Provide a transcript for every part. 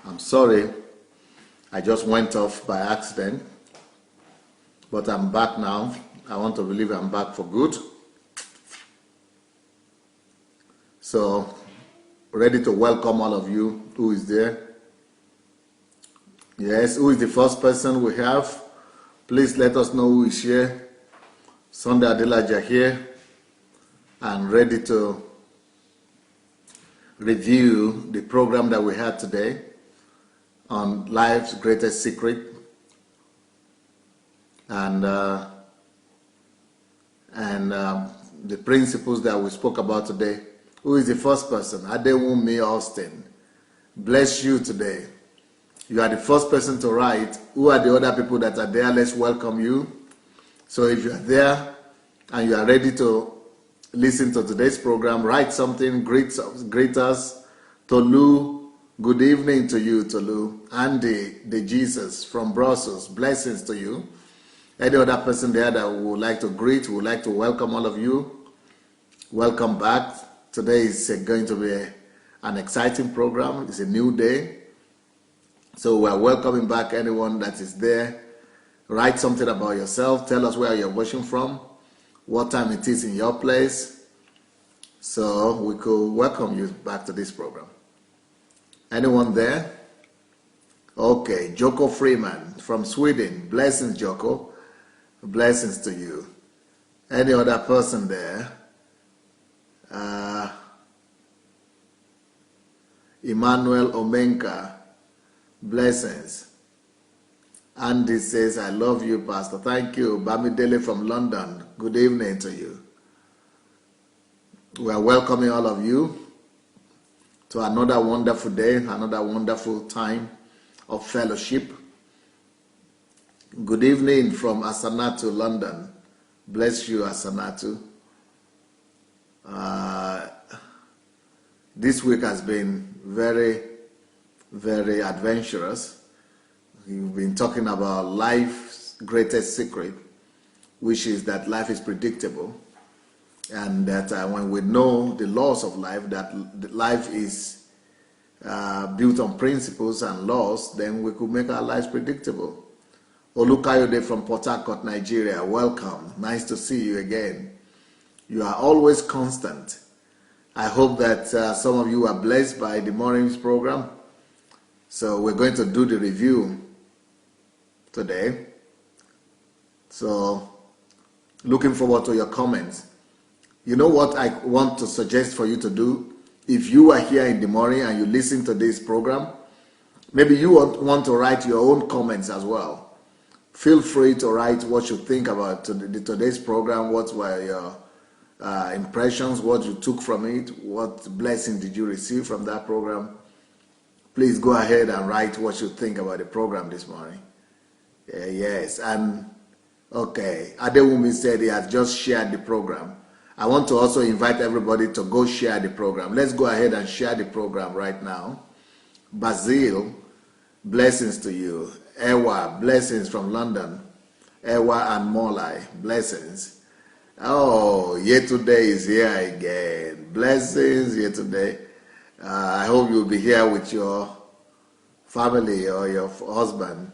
I'm sorry, I just went off by accident, but I'm back now. I want to believe I'm back for good. So, ready to welcome all of you who is there. Yes, who is the first person we have? Please let us know who is here. Sunday Adelaja here, and ready to review the program that we had today on life's greatest secret, and the principles that we spoke about today. Who is the first person? Adewumi Austin. Bless you today. You are the first person to write. Who are the other people that are there? Let's welcome you. So if you are there and you are ready to listen to today's program, write something, greet us. Tolu, good evening to you, Tolu. Andy, the Jesus from Brussels, blessings to you. Any other person there that would like to greet, would like to welcome all of you, welcome back. Today is going to be an exciting program. It's a new day. So we're welcoming back anyone that is there. Write something about yourself. Tell us where you're watching from, what time it is in your place, so we could welcome you back to this program. Anyone there? Okay, Joko Freeman from Sweden. Blessings, Joko. Blessings to you. Any other person there? Emmanuel Omenka. Blessings. Andy says, I love you, Pastor. Thank you. Bamidele from London. Good evening to you. We are welcoming all of you to another wonderful day, another wonderful time of fellowship. Good evening from Asanatu, London. Bless you, Asanatu. This week has been very, very adventurous. We've been talking about life's greatest secret, which is that life is predictable, and that when we know the laws of life, that life is built on principles and laws, then we could make our lives predictable. Olukayode from Port Harcourt, Nigeria, welcome. Nice to see you again. You are always constant. I hope that some of you are blessed by the morning's program. So we're going to do the review today. So looking forward to your comments. You know what I want to suggest for you to do? If you are here in the morning and you listen to this program, maybe you want to write your own comments as well. Feel free to write what you think about today's program. What were your impressions, what you took from it, what blessing did you receive from that program? Please go ahead and write what you think about the program this morning. Yes, and okay, Adewumi said he has just shared the program. I want to also invite everybody to go share the program. Let's go ahead and share the program right now. Basil, blessings to you. Ewa, blessings from London. Ewa and Molai, blessings. Oh, Yesterday is here again. Blessings, Yesterday. I hope you'll be here with your family or your husband.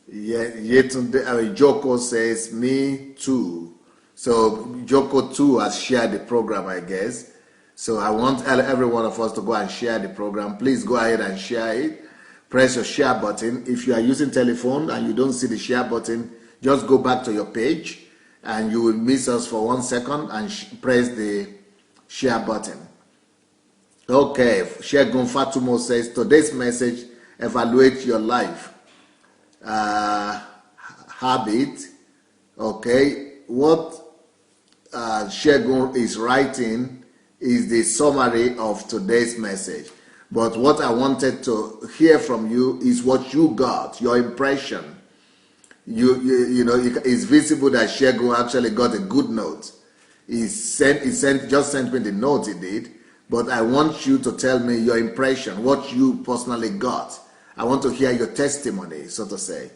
Yesterday, Joko says, me too. So Joko too has shared the program, I guess. So I want every one of us to go and share the program. Please go ahead and share it. Press your share button. If you are using telephone and you don't see the share button, just go back to your page and you will miss us for 1 second and press the share button. Okay, Shegun Fatumo says, today's message, evaluate your life habit. Okay, what Shegun is writing is the summary of today's message. But what I wanted to hear from you is what you got, your impression. You know, it's visible that Shegun actually got a good note. He just sent me the note he did, but I want you to tell me your impression, what you personally got. I want to hear your testimony, so to say.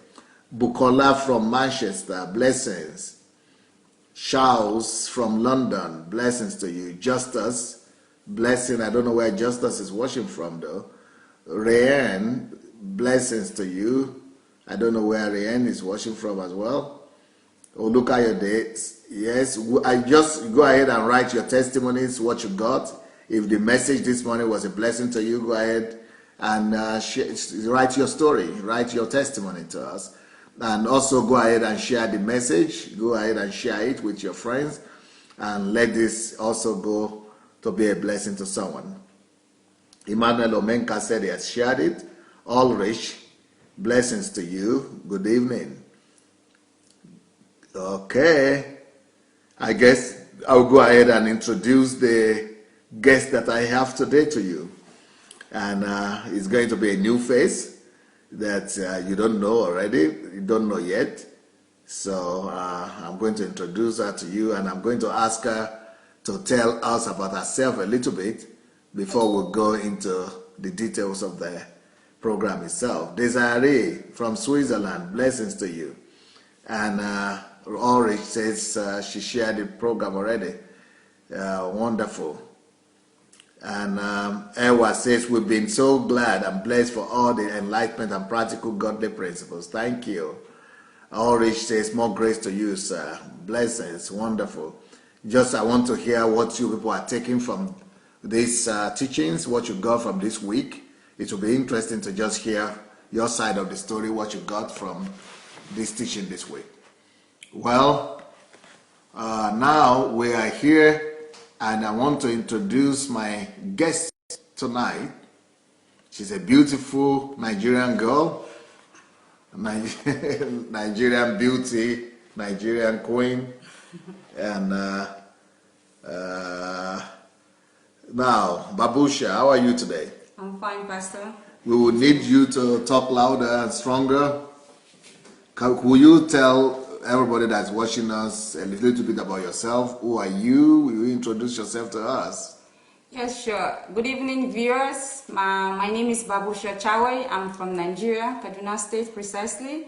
Bukola from Manchester, blessings. Charles from London, blessings to you. Justus, blessing. I don't know where Justus is watching from though. Rayanne, blessings to you. I don't know where Rian is watching from as well. Oh, look at your dates. Yes, I just go ahead and write your testimonies, what you got. If the message this morning was a blessing to you, go ahead and write your story, write your testimony to us. And also go ahead and share the message. Go ahead and share it with your friends. And let this also go to be a blessing to someone. Emmanuel Omenka said he has shared it. Ulrich, blessings to you. Good evening. Okay. I guess I'll go ahead and introduce the guest that I have today to you. And it's going to be a new face that you don't know already, you don't know yet. So I'm going to introduce her to you, and I'm going to ask her to tell us about herself a little bit before we go into the details of the program itself. Desiree from Switzerland, blessings to you. And Ulrich says she shared the program already. Wonderful. And Ewa says, we've been so glad and blessed for all the enlightenment and practical godly principles. Thank you. Ulrich says, more grace to you, sir. Blessings. Wonderful. Just I want to hear what you people are taking from these teachings, what you got from this week. It will be interesting to just hear your side of the story, what you got from this teaching this week. Well, now we are here, and I want to introduce my guest tonight. She's a beautiful Nigerian girl, Nigerian beauty, Nigerian queen. And now, Baboshiya, how are you today? I'm fine, Pastor. We will need you to talk louder and stronger. Will you tell everybody that's watching us a little bit about yourself? Who are you? Will you introduce yourself to us? Yes, sure. Good evening, viewers. My name is Baboshiya Chawai. I'm from Nigeria, Kaduna State precisely.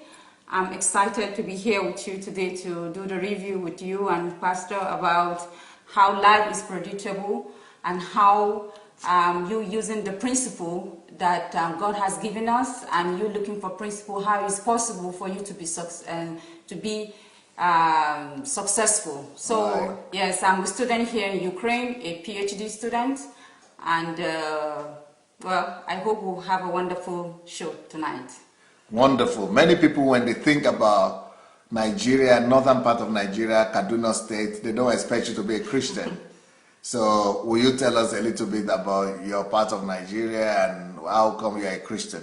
I'm excited to be here with you today to do the review with you and Pastor about how life is predictable and how you using the principle that God has given us, and you looking for principle, how it's possible for you to be successful. So right. Yes, I'm a student here in Ukraine, a PhD student, and well, I hope we'll have a wonderful show tonight. Wonderful. Many people, when they think about Nigeria, northern part of Nigeria, Kaduna State, they don't expect you to be a Christian. So will you tell us a little bit about your part of Nigeria and how come you're a Christian?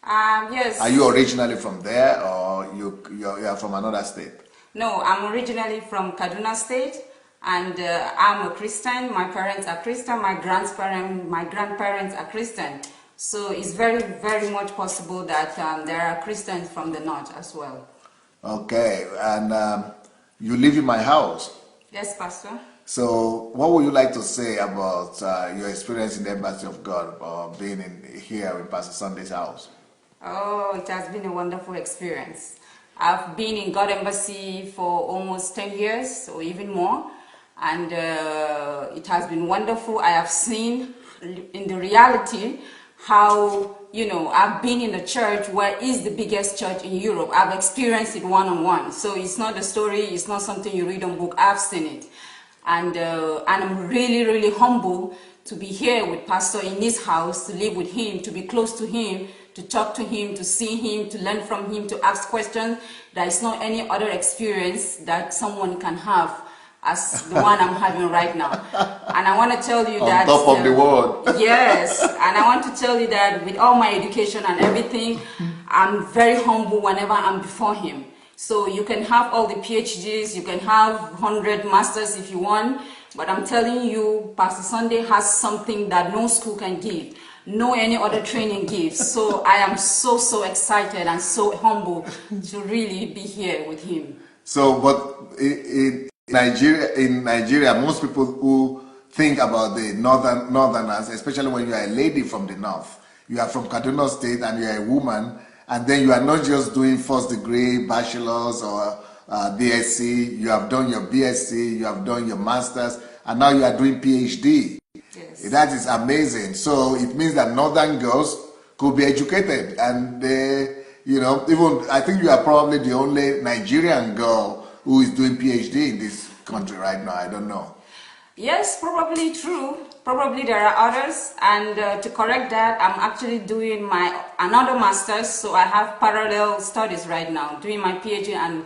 Yes. Are you originally from there, or you are from another state? No, I'm originally from Kaduna State, and I'm a Christian. My parents are Christian. My grandparents are Christian. So it's very, very much possible that there are Christians from the north as well. Okay, and you live in my house. Yes, Pastor. So what would you like to say about your experience in the Embassy of God, or being here in Pastor Sunday's house? Oh, it has been a wonderful experience. I've been in God Embassy for almost 10 years or even more, and it has been wonderful. I have seen in the reality how, I've been in a church where is the biggest church in Europe. I've experienced it one-on-one. So it's not a story, it's not something you read on book, I've seen it. And I'm really, really humble to be here with Pastor in his house, to live with him, to be close to him, to talk to him, to see him, to learn from him, to ask questions. There is not any other experience that someone can have as the one I'm having right now. And I want to tell you that... On top of the world. Yes, and I want to tell you that with all my education and everything, I'm very humble whenever I'm before him. So you can have all the PhDs, you can have 100 masters if you want, but I'm telling you, Pastor Sunday has something that no school can give, no any other training gives. So I am so excited and so humble to really be here with him. So, but in Nigeria, most people who think about the northerners, especially when you are a lady from the north, you are from Kaduna State and you are a woman, and then you are not just doing first degree, bachelor's or BSc, you have done your BSc, you have done your master's, and now you are doing PhD. Yes. That is amazing. So it means that northern girls could be educated, and they, you know, even I think you are probably the only Nigerian girl who is doing PhD in this country right now. I don't know. Yes, probably true. Probably there are others, and to correct that, I'm actually doing my another master's, so I have parallel studies right now, doing my PhD and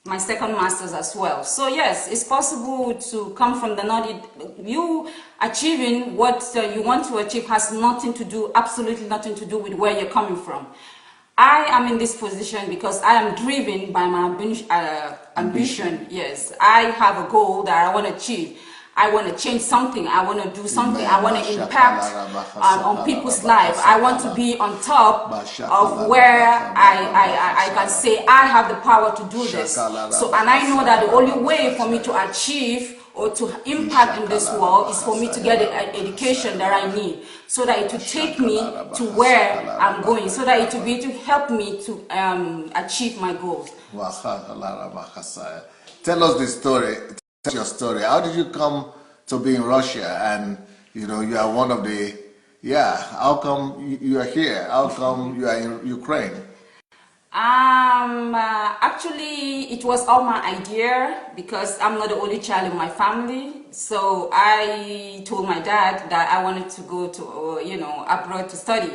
my second master's as well. So yes, it's possible to come from the north. You achieving what you want to achieve has nothing to do, absolutely nothing to do with where you're coming from. I am in this position because I am driven by my ambition. Yes, I have a goal that I want to achieve. I want to change something. I want to do something. I want to impact on people's lives. I want to be on top of where I can say I have the power to do this. So, and I know that the only way for me to achieve or to impact in this world is for me to get the education that I need, so that it will take me to where I'm going, so that it will be to help me to achieve my goals. Tell us the story. Tell your story. How did you come to be in Russia? And you know, you are one of the, yeah. How come you are here? How come you are in Ukraine? Actually, it was all my idea because I'm not the only child in my family. So I told my dad that I wanted to go to, you know, abroad to study.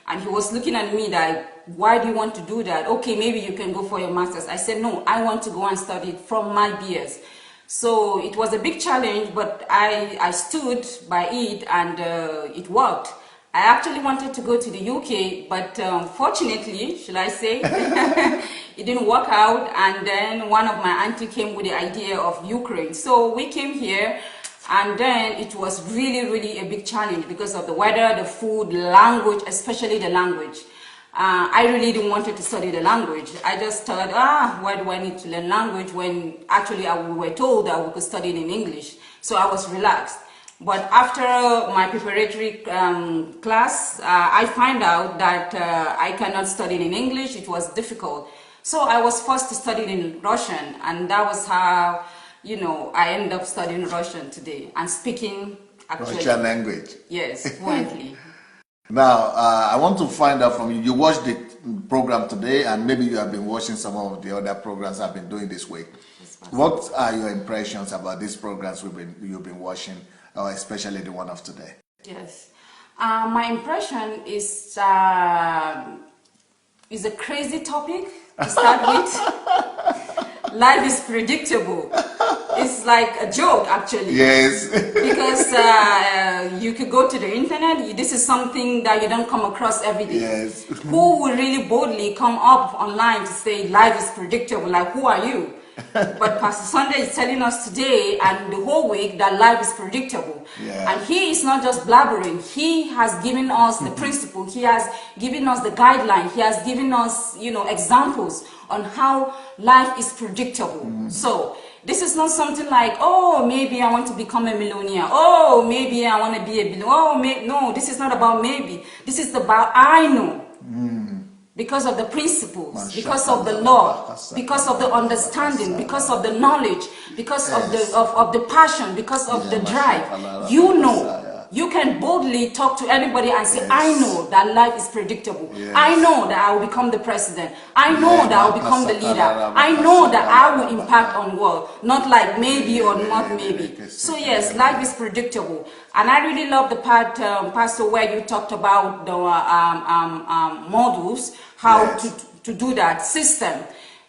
And he was looking at me that, why do you want to do that? Okay, maybe you can go for your master's. I said, no, I want to go and study from my BS. So it was a big challenge, but I stood by it, and it worked. I actually wanted to go to the UK, but fortunately, should I say, it didn't work out. And then one of my auntie came with the idea of Ukraine. So we came here, and then it was really, really a big challenge because of the weather, the food, language, especially the language. I really didn't want to study the language. I just thought, why do I need to learn language when actually we were told that we could study it in English. So I was relaxed. But after my preparatory class, I found out that I cannot study in English. It was difficult. So I was forced to study in Russian, and that was how, you know, I ended up studying Russian today and speaking actually Russian language. Yes, fluently. Now, I want to find out from you. You watched the program today, and maybe you have been watching some of the other programs I've been doing this week. What are your impressions about these programs you've been watching, especially the one of today? Yes, my impression is a crazy topic to start with. Life is predictable. It's like a joke, actually. Yes. Because you could go to the internet. This is something that you don't come across every day. Yes. Who will really boldly come up online to say life is predictable? Like, who are you? But Pastor Sunday is telling us today and the whole week that life is predictable. Yeah. And he is not just blabbering. He has given us the principle. He has given us the guideline. He has given us, you know, examples on how life is predictable. So this is not something like, oh, maybe I want to become a millionaire. Oh, maybe I want to be a billionaire. Oh, no, this is not about maybe. This is about I know. Because of the principles, because of the law, because of the understanding, because of the knowledge, because of the passion, because of the drive. You know. You can boldly talk to anybody and say, I know that life is predictable. I know that I will become the president. I know that I will become the leader. I know that I will impact on the world. Not like maybe or not maybe. So yes, life is predictable. And I really love the part, Pastor, where you talked about the models, how to do that system.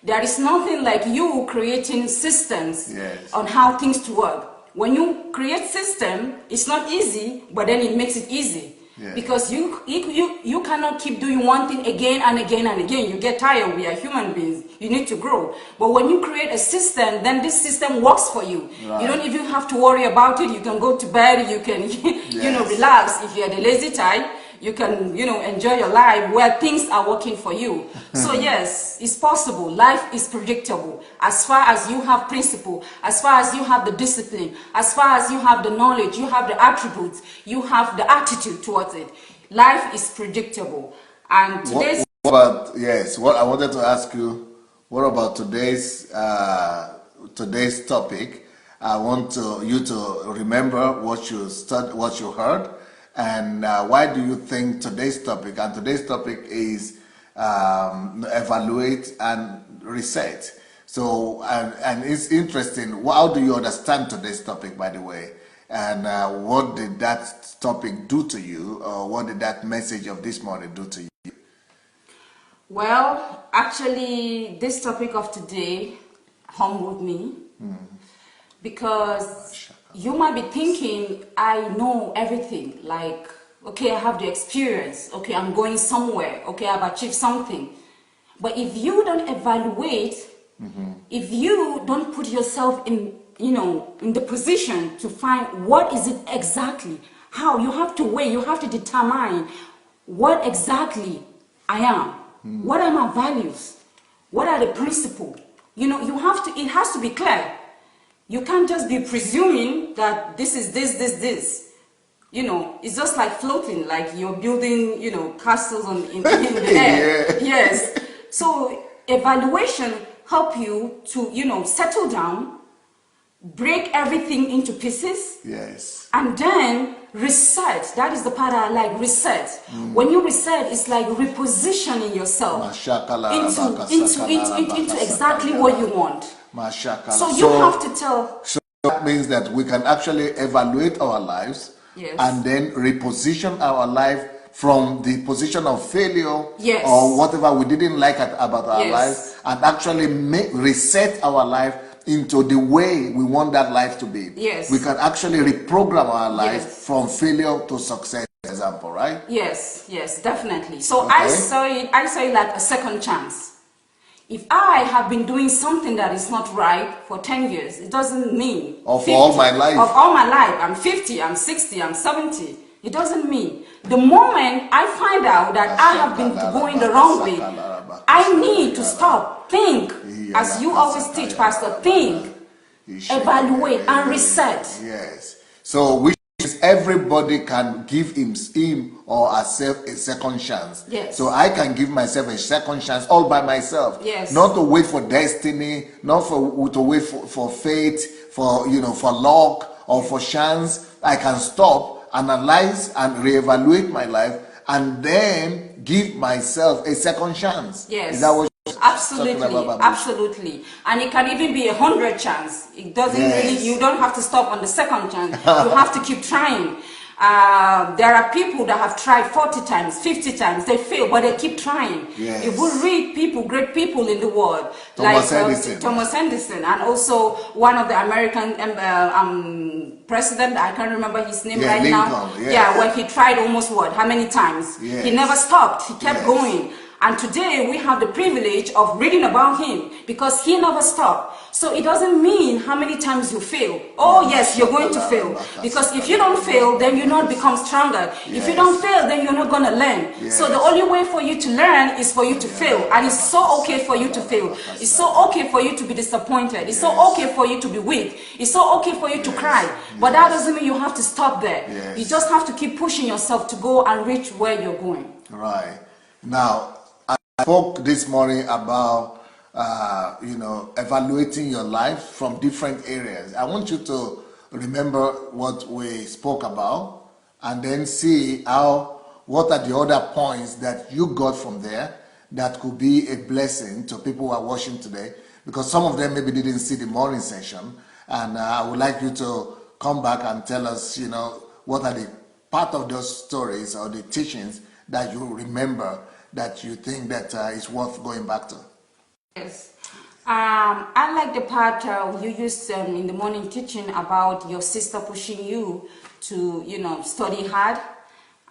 There is nothing like you creating systems on how things to work. When you create system, it's not easy, but then it makes it easy. Because you cannot keep doing one thing again and again and again. You get tired. We are human beings. You need to grow. But when you create a system, then this system works for you. You don't even have to worry about it. You can go to bed. You can, you know, relax. If you're the lazy type, you can, you know, enjoy your life where things are working for you. So yes, it's possible. Life is predictable. As far as you have principle, as far as you have the discipline, as far as you have the knowledge, you have the attributes, you have the attitude towards it. Life is predictable. And today's... What I wanted to ask you, what about today's topic? I want you to remember what you heard, And why do you think today's topic, and today's topic is evaluate and reset. So, and it's interesting, how do you understand today's topic, by the way? And what did that topic do to you, or what did that message of this morning do to you? Well, actually, this topic of today humbled me because you might be thinking, I know everything. Like, okay, I have the experience. Okay, I'm going somewhere. Okay, I've achieved something. But if you don't evaluate, if you don't put yourself in, in the position to find what is it exactly, how you have to weigh, you have to determine what exactly I am. What are my values? What are the principles? You have to, it has to be clear. You can't just be presuming that this is this. It's just like floating, like you're building, castles in the air. Yeah. Yes. So evaluation help you to, settle down, break everything into pieces. Yes. And then reset. That is the part I like, reset. When you reset, it's like repositioning yourself into exactly what you want. So you have to tell. So that means that we can actually evaluate our lives, yes, and then reposition our life from the position of failure, yes, or whatever we didn't like about our yes, lives, and actually reset our life into the way we want that life to be. Yes. We can actually reprogram our life, yes, from failure to success, for example, right? Yes, yes, definitely. So okay. I saw it like a second chance. If I have been doing something that is not right for 10 years, it doesn't mean... Of all my life. Of all my life. I'm 50, I'm 60, I'm 70. It doesn't mean. The moment I find out that I have been going the wrong way, I need to stop, think, as you always teach, Pastor, think, evaluate, and reset. Yes. So which is everybody can give him or herself a second chance. Yes. So I can give myself a second chance all by myself. Yes. Not to wait for destiny, not to wait for fate, for for luck or for chance. I can stop, analyze and reevaluate my life, and then give myself a second chance. Yes. Is that what absolutely, absolutely. And it can even be 100 chance. It doesn't really, you don't have to stop on the second chance. You have to keep trying. There are people that have tried 40 times, 50 times, they fail, but they keep trying. Yes. If we read people, great people in the world, Thomas Edison. Thomas Edison, and also one of the American president, I can't remember his name right Lincoln, now. yes. Yeah, when he tried almost how many times? Yes. He never stopped, he kept going. And today we have the privilege of reading about him because he never stopped. So it doesn't mean how many times you fail. Oh yes, you're going to fail. Because if you don't fail, then you not become stronger. Yes. If you don't fail, then you're not going to learn. Yes. So the only way for you to learn is for you to fail. And it's so okay for you to fail. It's so okay for you to be disappointed. It's so okay for you to be weak. It's so okay for you to cry. But that doesn't mean you have to stop there. Yes. You just have to keep pushing yourself to go and reach where you're going. Right. Now, I spoke this morning about evaluating your life from different areas. I want you to remember what we spoke about and then see what are the other points that you got from there that could be a blessing to people who are watching today, because some of them maybe didn't see the morning session, and I would like you to come back and tell us, what are the part of those stories or the teachings that you remember that you think that is worth going back to. Yes. I like the part you used in the morning teaching about your sister pushing you to, study hard.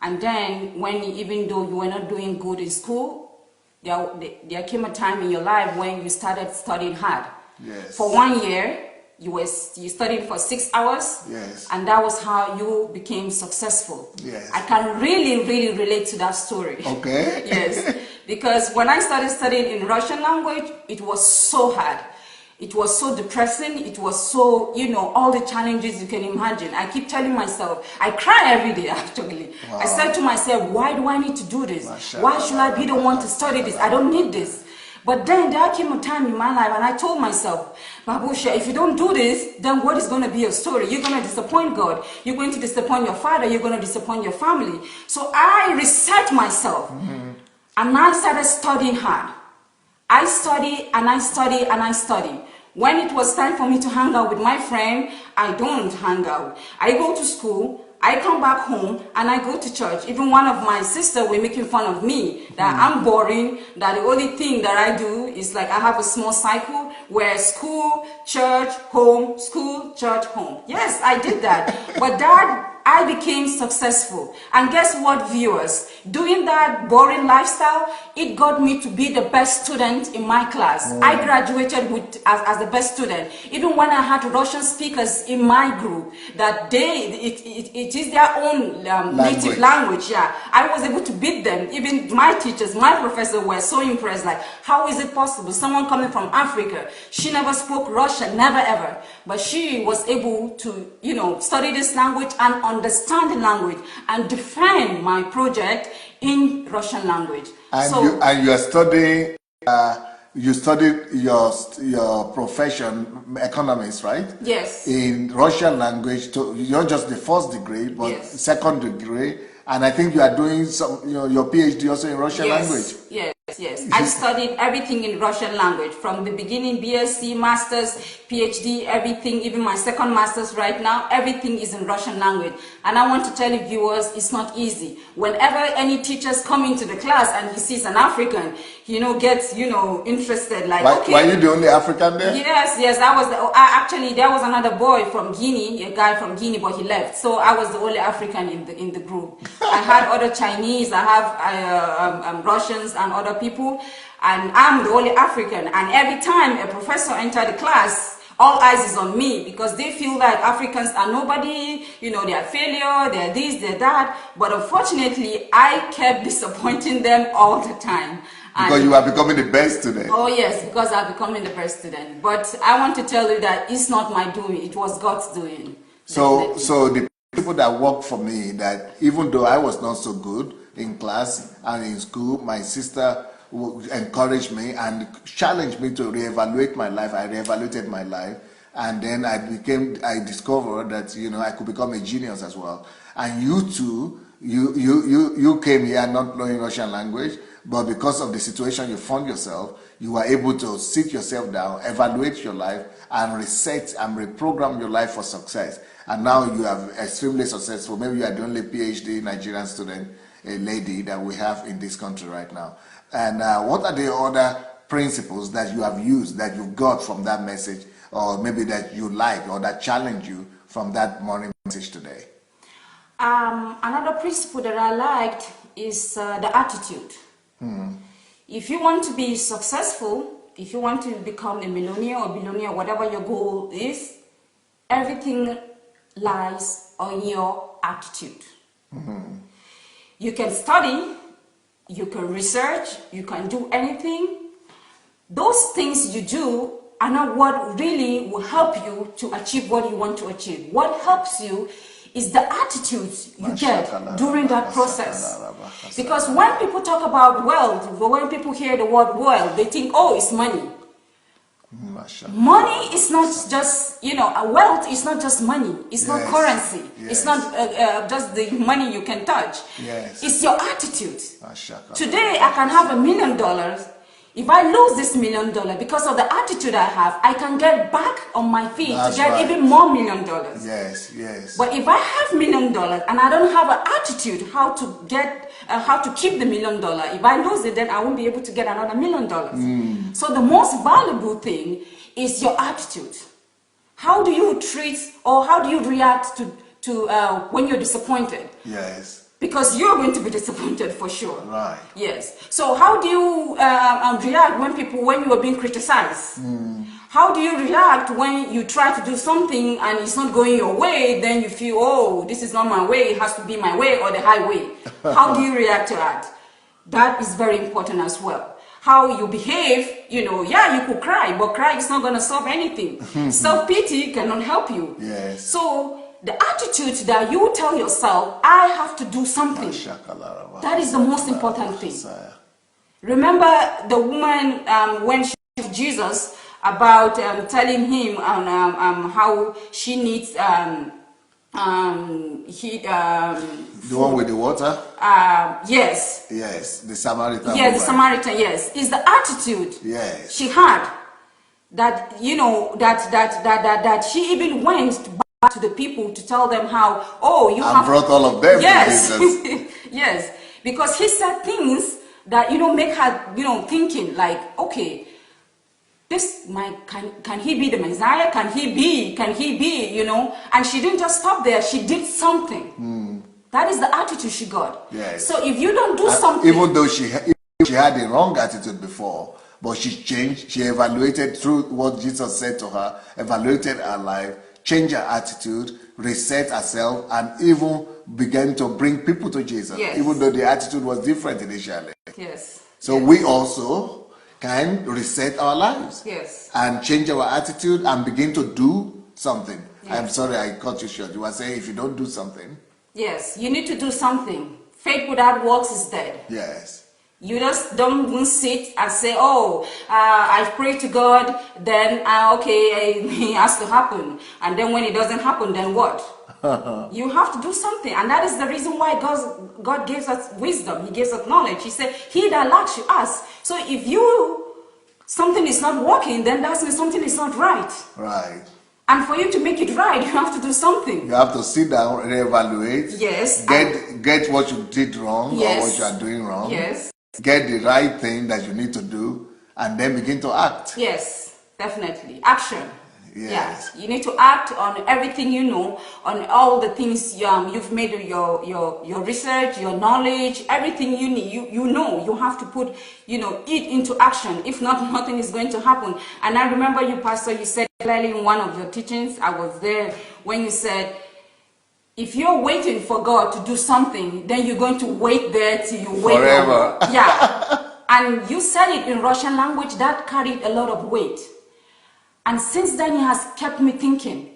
And then even though you were not doing good in school, there came a time in your life when you started studying hard. Yes. For 1 year, you studied for 6 hours. Yes. And that was how you became successful. Yes. I can really, really relate to that story. Okay. Yes. Because when I started studying in Russian language, it was so hard. It was so depressing. It was so, all the challenges you can imagine. I keep telling myself, I cry every day actually. Wow. I said to myself, why do I need to do this? Why should I be the one to study this? I don't need this. But then there came a time in my life and I told myself, Baboshiya, if you don't do this, then what is going to be your story? You're going to disappoint God. You're going to disappoint your father. You're going to disappoint your family. So I reset myself and I started studying hard. I study and I study and I study. When it was time for me to hang out with my friend, I don't hang out. I go to school, I come back home, and I go to church. Even one of my sisters were making fun of me, that I'm boring, that the only thing that I do is like I have a small cycle where school, church, home, school, church, home. Yes, I did that. But that I became successful. And guess what, viewers? Doing that boring lifestyle, it got me to be the best student in my class. I graduated as the best student. Even when I had Russian speakers in my group, that it is their own native language. Yeah, I was able to beat them. Even my teachers, my professors were so impressed. Like, how is it possible? Someone coming from Africa, she never spoke Russian, never ever. But she was able to, you know, study this language and understand the language and defend my project in Russian language. And you are studying. You studied your profession, economics, right? Yes. In Russian language. You're just the first degree, but yes. second degree, and I think you are doing some, your PhD also in Russian language. Yes. Yes, I studied everything in Russian language from the beginning, BSc, Masters, PhD, everything, even my second Masters right now, everything is in Russian language. And I want to tell you viewers, it's not easy. Whenever any teachers come into the class and he sees an African, you know, gets, you know, interested, like, okay. Were you the only African there? Yes, I was, actually, there was another boy from Guinea, a guy from Guinea, but he left. So I was the only African in the group. I had other Chinese, I have Russians and other people, and I'm the only African. And every time a professor enters the class, all eyes is on me because they feel like Africans are nobody, you know, they are failure, they're this, they're that. But unfortunately, I kept disappointing them all the time. Because you are becoming the best student. Oh yes, because I'm becoming the best student. But I want to tell you that it's not my doing, it was God's doing. So the people that work for me, that even though I was not so good in class and in school, my sister encouraged me and challenged me to reevaluate my life. I reevaluated my life, and then I discovered that, you know, I could become a genius as well. And you too, you came here not knowing Russian language, but because of the situation you found yourself, you were able to sit yourself down, evaluate your life, and reset and reprogram your life for success. And now you are extremely successful. Maybe you are the only PhD Nigerian student, a lady, that we have in this country right now. And what are the other principles that you have used, that you got from that message, or maybe that you like, or that challenge you from that morning message today? Another principle that I liked is the attitude. If you want to be successful, if you want to become a millionaire or billionaire, whatever your goal is, everything lies on your attitude. You can study, you can research, you can do anything. Those things you do are not what really will help you to achieve what you want to achieve. What helps you is the attitude you get during that process. Because when people talk about wealth, when people hear the word wealth, they think, oh, it's money. Money is not just, you know, wealth is not just money. It's not currency. It's not just the money you can touch. It's your attitude. Today, I can have $1 million. If I lose this $1 million because of the attitude I have, I can get back on my feet to get even more $1 million. But if I have $1 million and I don't have an attitude how to get, how to keep the $1 million, if I lose it, then I won't be able to get another $1 million. So the most valuable thing is your attitude. How do you treat, or how do you react to when you're disappointed? Because you're going to be disappointed for sure. So how do you react when you are being criticized? How do you react when you try to do something and it's not going your way? Then you feel, oh, this is not my way, it has to be my way or the highway. How do you react to that? That is very important as well. How you behave, you know, yeah, you could cry, but cry is not going to solve anything. Self-pity cannot help you. So the attitude that you tell yourself, I have to do something, that is the most important thing. Remember the woman when she asked Jesus about telling him how she needs The one with the water? Yes. Yes, the Samaritan Yes, woman. the Samaritan, yes. Is the attitude Yes. she had that, you know, that she even went back to the people to tell them how, oh, you And have brought all of them yes. to Jesus. Yes, because he said things that, you know, make her, you know, thinking like, okay, this can he be the Messiah? Can he be, you know? And she didn't just stop there, she did something. That is the attitude she got. Yes. So if you don't do something, even though she had the wrong attitude before, but she changed, she evaluated through what Jesus said to her, evaluated her life, changed her attitude, reset herself, and even began to bring people to Jesus, yes. even though the attitude was different initially. Yes. So yes. we also can reset our lives, yes, and change our attitude and begin to do something. Yes. I'm sorry I cut you short. You were saying if you don't do something. Yes, you need to do something. Faith without works is dead. Yes. You just don't sit and say, oh, I pray to God, then, okay, it has to happen. And then when it doesn't happen, then what? You have to do something. And that is the reason why God gives us wisdom. He gives us knowledge. He said, he that lacks you ask. So if something is not working, then that means something is not right. Right. And for you to make it right, you have to do something. You have to sit down, reevaluate. Yes. Get what you did wrong, yes. or what you are doing wrong. Yes. Get the right thing that you need to do, and then begin to act. Yes, definitely. Action. Yes. Yeah. You need to act on everything you know, on all the things you've made your research, your knowledge, everything you need. You know, you have to put, you know, it into action. If not, nothing is going to happen. And I remember you, Pastor, you said clearly in one of your teachings, I was there, when you said, if you're waiting for God to do something, then you're going to wait there till you wait forever. Yeah. And you said it in Russian language that carried a lot of weight. And since then, it has kept me thinking.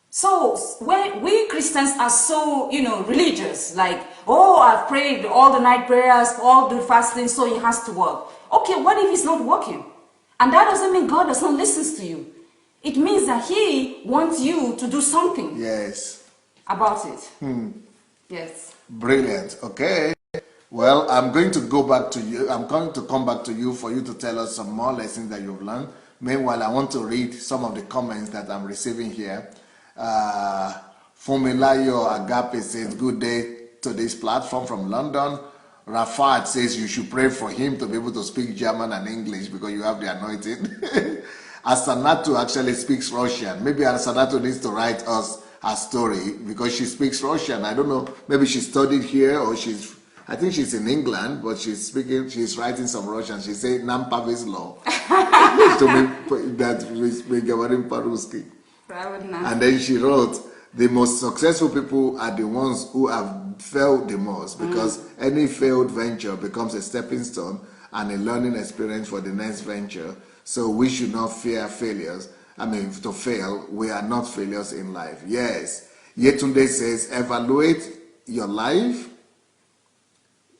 So we Christians are so, you know, religious. Like, oh, I've prayed all the night prayers, all the fasting, so it has to work. Okay, what if it's not working? And that doesn't mean God does not listen to you. It means that he wants you to do something. Yes. About it. Yes. Brilliant. Okay. Well, I'm going to go back to you. I'm going to come back to you for you to tell us some more lessons that you've learned. Meanwhile, I want to read some of the comments that I'm receiving here. Fumilayo Agape says, good day to this platform from London. Rafat says you should pray for him to be able to speak German and English because you have the anointing. Asanato actually speaks Russian. Maybe Asanato needs to write us her story because she speaks Russian. I don't know. Maybe she studied here or I think she's in England, but she's writing some Russian. She said, "Nam повезло." And then she wrote, the most successful people are the ones who have failed the most because any failed venture becomes a stepping stone and a learning experience for the next venture. So we should not fear failures. I mean, to fail, we are not failures in life. Yes. Yetunde says, evaluate your life.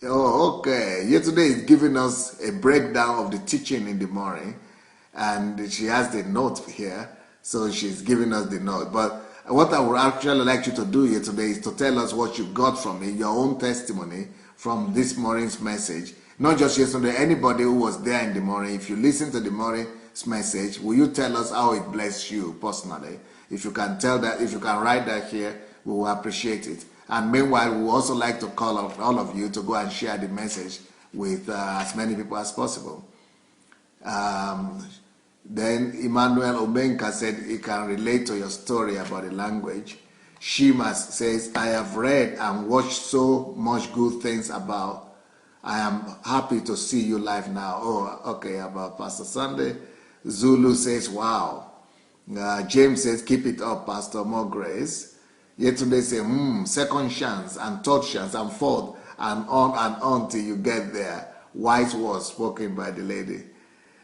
Oh, okay. Yetunde is giving us a breakdown of the teaching in the morning. And she has the note here. So she's giving us the note. But what I would actually like you to do here today is to tell us what you got from it, your own testimony from this morning's message. Not just yesterday, anybody who was there in the morning. If you listen to the morning's message, will you tell us how it blessed you personally? If you can tell that, if you can write that here, we will appreciate it. And meanwhile, we would also like to call on all of you to go and share the message with as many people as possible. Then Emmanuel Obenka said he can relate to your story about the language. Shima says, I have read and watched so much good things about. I am happy to see you live now. Oh, okay, about Pastor Sunday. Zulu says, wow. James says, keep it up, Pastor, more grace. Yetunde says, second chance and third chance and fourth and on till you get there. Wise words spoken by the lady.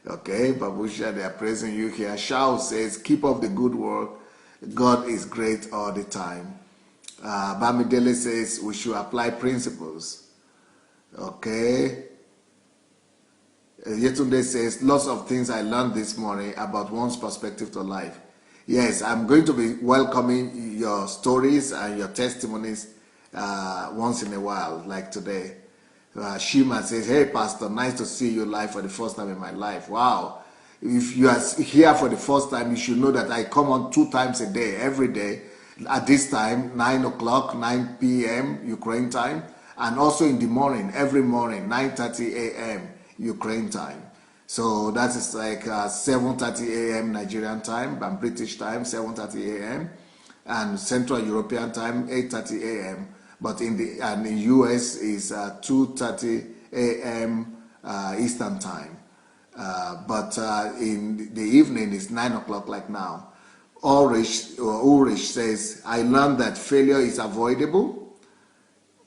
Okay, Baboshiya, they are praising you here. Shao says, keep up the good work. God is great all the time. Bamidele says, we should apply principles. Okay. Yetunde says, lots of things I learned this morning about one's perspective to life. Yes, I'm going to be welcoming your stories and your testimonies once in a while, like today. Shima says, hey, Pastor, nice to see you live for the first time in my life. Wow. If you are here for the first time, you should know that I come on 2 times a day, every day, at this time, 9 o'clock, 9 p.m. Ukraine time, and also in the morning, every morning, 9:30 a.m. Ukraine time. So that is like 7:30 a.m. Nigerian time, and British time, 7:30 a.m., and Central European time, 8:30 a.m. But in the US is 2:30 a.m. Eastern time. But in the evening is 9 o'clock like now. Ulrich says, I learned that failure is avoidable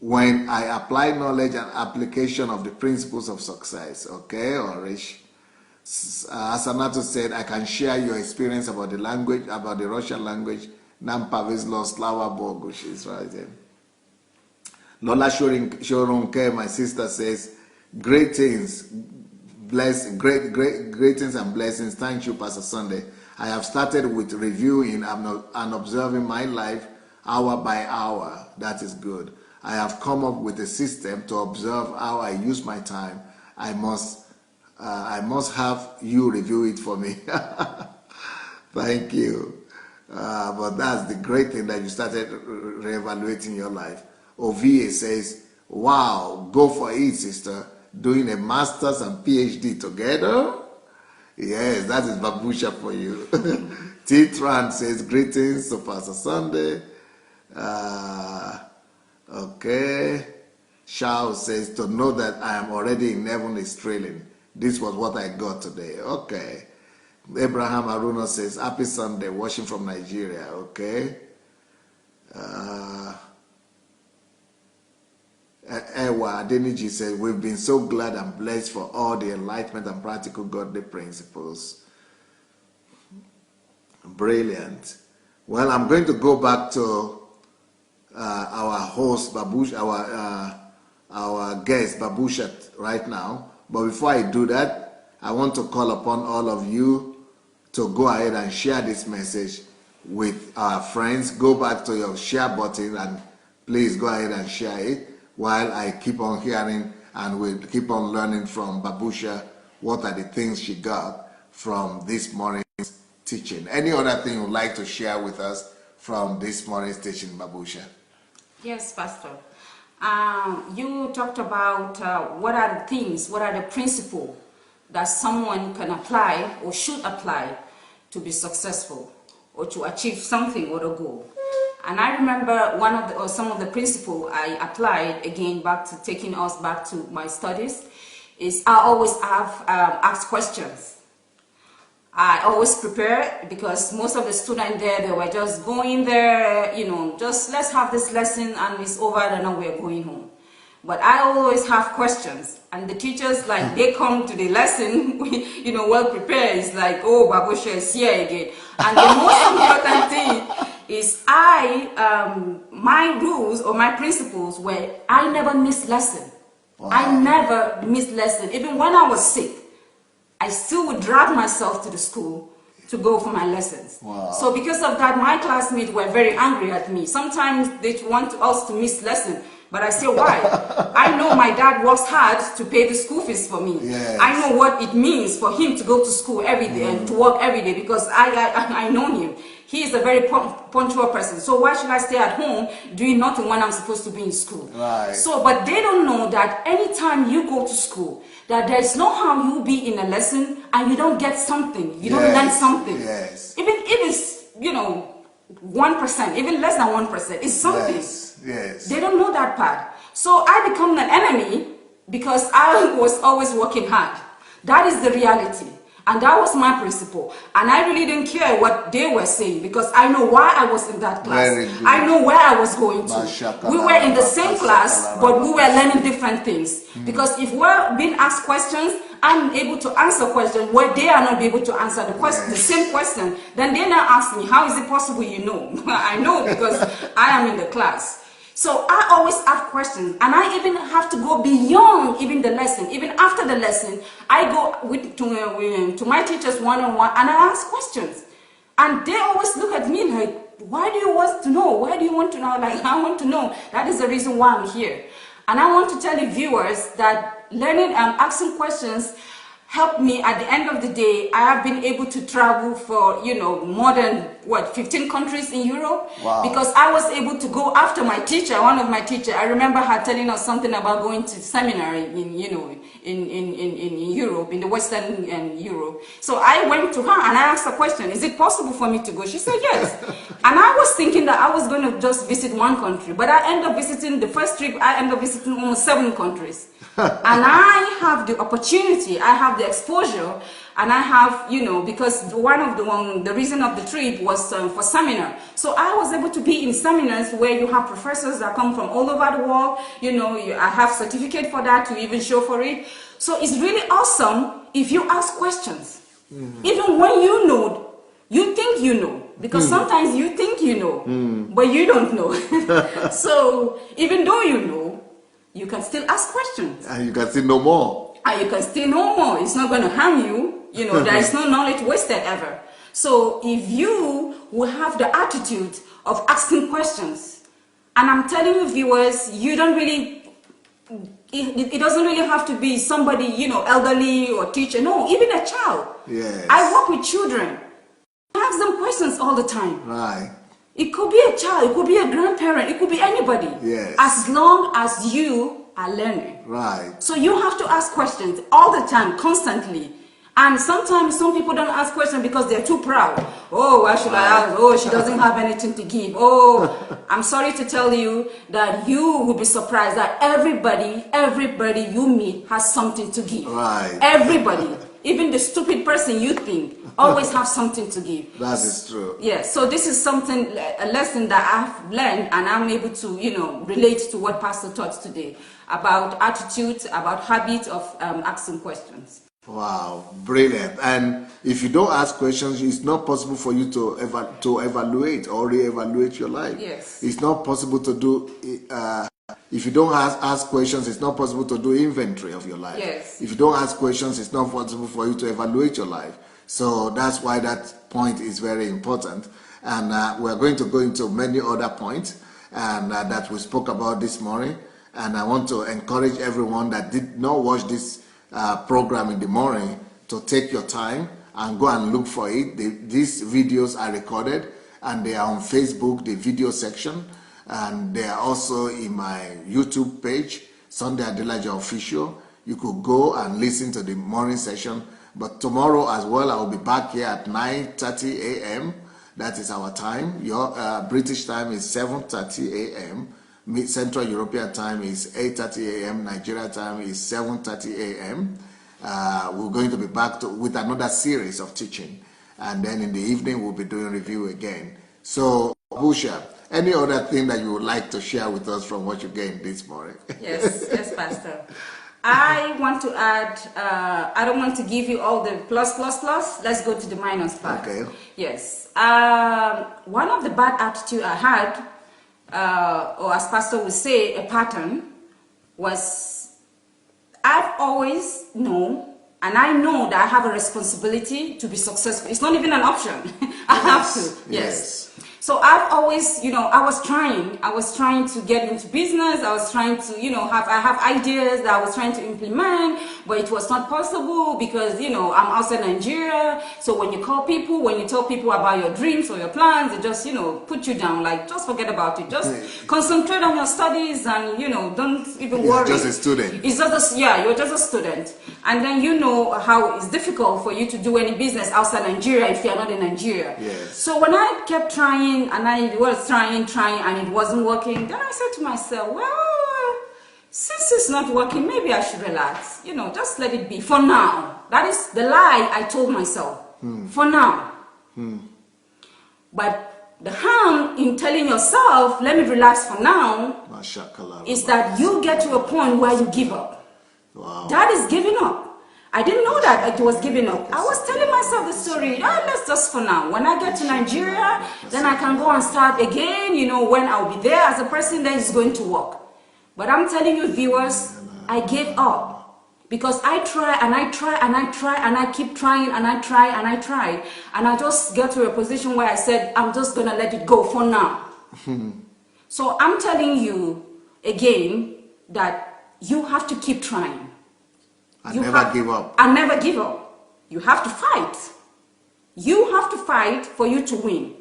when I apply knowledge and application of the principles of success. Okay, Ulrich. Asanato said, I can share your experience about the language, about the Russian language. Nam Pavezlo Slava Bogush is right there. Lola Shorunke, my sister, says, greetings and blessings. Thank you, Pastor Sunday. I have started with reviewing and observing my life hour by hour. That is good. I have come up with a system to observe how I use my time. I must have you review it for me. Thank you. But that's the great thing that you started reevaluating your life. Ovie says, wow, go for it, sister. Doing a master's and PhD together? Yes, that is Baboshiya for you. T-Tran says, greetings to Pastor Sunday. Okay. Shao says, to know that I am already in heaven is thrilling. This was what I got today. Okay. Abraham Aruna says, happy Sunday, watching from Nigeria. Okay. Ewa Adeniji says, we've been so glad and blessed for all the enlightenment and practical godly principles. Brilliant. Well, I'm going to go back to our host, Baboshiya, our guest, Baboshiya, right now. But before I do that, I want to call upon all of you to go ahead and share this message with our friends. Go back to your share button and please go ahead and share it while I keep on hearing and we'll keep on learning from Baboshiya what are the things she got from this morning's teaching. Any other thing you'd like to share with us from this morning's teaching, Baboshiya? Yes, Pastor. You talked about what are the things, what are the principles that someone can apply or should apply to be successful or to achieve something or a goal. And I remember some of the principles I applied, again, back to taking us back to my studies, is I always have asked questions. I always prepare because most of the students there, they were just going there, you know, just let's have this lesson and it's over and now we're going home. But I always have questions, and the teachers, like, they come to the lesson, you know, well prepared. It's like, oh, Baboshiya is here again. And the most important thing is my rules or my principles were I never miss lesson. Wow. I never miss lesson. Even when I was sick, I still would drag myself to the school to go for my lessons. Wow. So because of that, my classmates were very angry at me. Sometimes they want us to miss lesson. But I say, why? I know my dad works hard to pay the school fees for me. Yes. I know what it means for him to go to school every day and to work every day because I know him. He is a very punctual person. So why should I stay at home doing nothing when I'm supposed to be in school? Right. So, but they don't know that anytime you go to school, that there's no how you be in a lesson and you don't get something. You don't learn something. Yes. Even if it's, you know, 1%, even less than 1%, it's something. Yes. Yes. They don't know that part. So I become an enemy because I was always working hard. That is the reality. And that was my principle. And I really didn't care what they were saying because I know why I was in that class. I know where I was going to. We were in the same class, but we were learning different things. Because if we're being asked questions, I'm able to answer questions where they are not able to answer the question, the same question. Then they now ask me, how is it possible you know? I know because I am in the class. So I always have questions, and I even have to go beyond on even the lesson. Even after the lesson, I go to my teachers one-on-one and I ask questions. And they always look at me like, why do you want to know? Why do you want to know? Like, I want to know. That is the reason why I'm here. And I want to tell the viewers that learning and asking questions helped me. At the end of the day, I have been able to travel for, more than, 15 countries in Europe. Wow. Because I was able to go after my teacher, one of my teachers. I remember her telling us something about going to seminary in Europe, in the Western Europe. So I went to her and I asked her a question, is it possible for me to go? She said yes. And I was thinking that I was going to just visit one country, but I ended up visiting, the first trip, I ended up visiting almost 7 countries. And I have the opportunity, I have the exposure, and I have, because one of the reason of the trip was for seminar. So I was able to be in seminars where you have professors that come from all over the world. I have certificate for that to even show for it. So it's really awesome if you ask questions. Even when you know, you think you know. Because sometimes you think you know, but you don't know. So even though you know, you can still ask questions. And you can still know more. And you can still know more. It's not going to harm you. There is no knowledge wasted ever. So if you will have the attitude of asking questions, and I'm telling you viewers, you don't really, it doesn't really have to be somebody, elderly or teacher. No, even a child. Yes. I work with children. I ask them questions all the time. Right. It could be a child, it could be a grandparent, it could be anybody. Yes. As long as you are learning. Right. So you have to ask questions all the time, constantly. And sometimes some people don't ask questions because they're too proud. Oh, why should I ask? Oh, she doesn't have anything to give. Oh, I'm sorry to tell you that you will be surprised that everybody you meet has something to give. Right. Everybody. Even the stupid person you think always have something to give. That is true. Yeah, so this is something, a lesson that I've learned, and I'm able to, relate to what Pastor taught today about attitude, about habit of asking questions. Wow, brilliant. And if you don't ask questions, it's not possible for you to evaluate or re-evaluate your life. Yes. It's not possible to do, if you don't ask questions, it's not possible to do inventory of your life. Yes. If you don't ask questions, it's not possible for you to evaluate your life. So that's why that point is very important. And we're going to go into many other points and that we spoke about this morning. And I want to encourage everyone that did not watch this program in the morning to take your time and go and look for it. These videos are recorded and they are on Facebook, the video section, and they are also in my YouTube page, Sunday Adelaja Official. You could go and listen to the morning session. But tomorrow as well, I will be back here at 9:30 a.m. That is our time. Your British time is 7:30 a.m. Central European time is 8:30 a.m. Nigeria time is 7:30 a.m. We're going to be back with another series of teaching. And then in the evening, we'll be doing review again. So, Baboshiya, any other thing that you would like to share with us from what you gained this morning? Yes, Pastor. I want to add, I don't want to give you all the plus. Let's go to the minus part. Okay. Yes. One of the bad attitude I had, or as Pastor would say, a pattern, was I've always known, and I know that I have a responsibility to be successful. It's not even an option. I have to. Yes. So I've always, I was trying to get into business. I was trying to, I have ideas that I was trying to implement, but it was not possible because, I'm outside Nigeria. So when you tell people about your dreams or your plans, they just, put you down, like, just forget about it. Just concentrate on your studies and, don't even worry. You're just a student. You're just a student. And then you know how it's difficult for you to do any business outside Nigeria if you're not in Nigeria. Yes. So when I kept trying, and I was trying, and it wasn't working, then I said to myself, well, since it's not working, maybe I should relax. Just let it be for now. That is the lie I told myself. For now. But the harm in telling yourself, let me relax for now, is that you get to a point where you give up. Wow. That is giving up. I didn't know that it was giving up. I was telling myself the story, let's just for now. When I get to Nigeria, then I can go and start again. When I'll be there as a person, then it's going to work. But I'm telling you, viewers, I gave up. Because I try and I try and I try and I keep trying and I try and I try. And I just get to a position where I said, I'm just going to let it go for now. So I'm telling you again that you have to keep trying. And never give up. And never give up. You have to fight. You have to fight for you to win.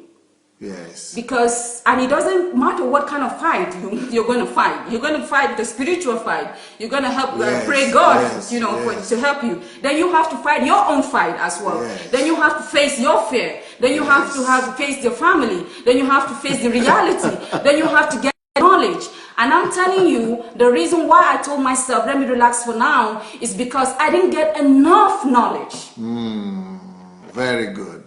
Yes. Because, and it doesn't matter what kind of fight you're going to fight. You're going to fight the spiritual fight. You're going to help, pray God, to help you. Then you have to fight your own fight as well. Yes. Then you have to face your fear. Then you have to face your family. Then you have to face the reality. Then you have to get knowledge. And I'm telling you, the reason why I told myself, let me relax for now, is because I didn't get enough knowledge. Very good.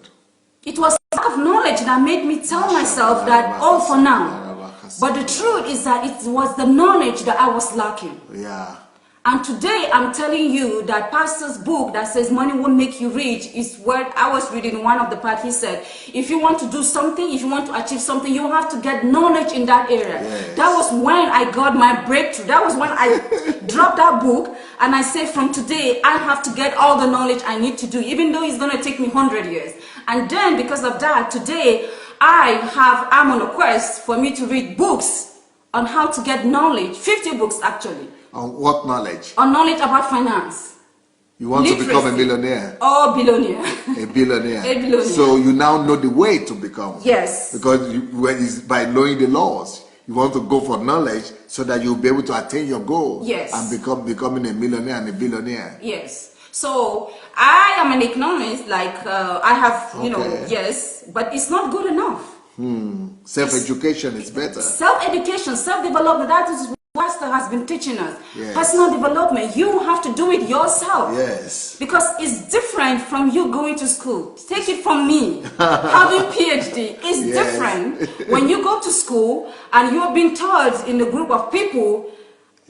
It was lack of knowledge that made me tell myself that, oh, for now. But the truth is that it was the knowledge that I was lacking. Yeah. And today I'm telling you that pastor's book that says money won't make you rich is what I was reading. One of the part, he said, if you want to do something, if you want to achieve something, you have to get knowledge in that area. Yes. That was when I got my breakthrough. That was when I dropped that book and I said, from today, I have to get all the knowledge I need to do, even though it's going to take me 100 years. And then because of that, today I'm on a quest for me to read books on how to get knowledge, 50 books actually. On what knowledge? On knowledge about finance. You want to become a millionaire? Oh, billionaire. A billionaire. A billionaire. So you now know the way to become. Yes. Because it's by knowing the laws. You want to go for knowledge so that you'll be able to attain your goal. Yes. And becoming a millionaire and a billionaire. Yes. So I am an economist, like I have, yes, but it's not good enough. Self-education is better. Self-education, self-development, that is what Pastor has been teaching us. Yes. Personal development, you have to do it yourself. Yes. Because it's different from you going to school. Take it from me. Having PhD is different when you go to school and you're being taught in a group of people.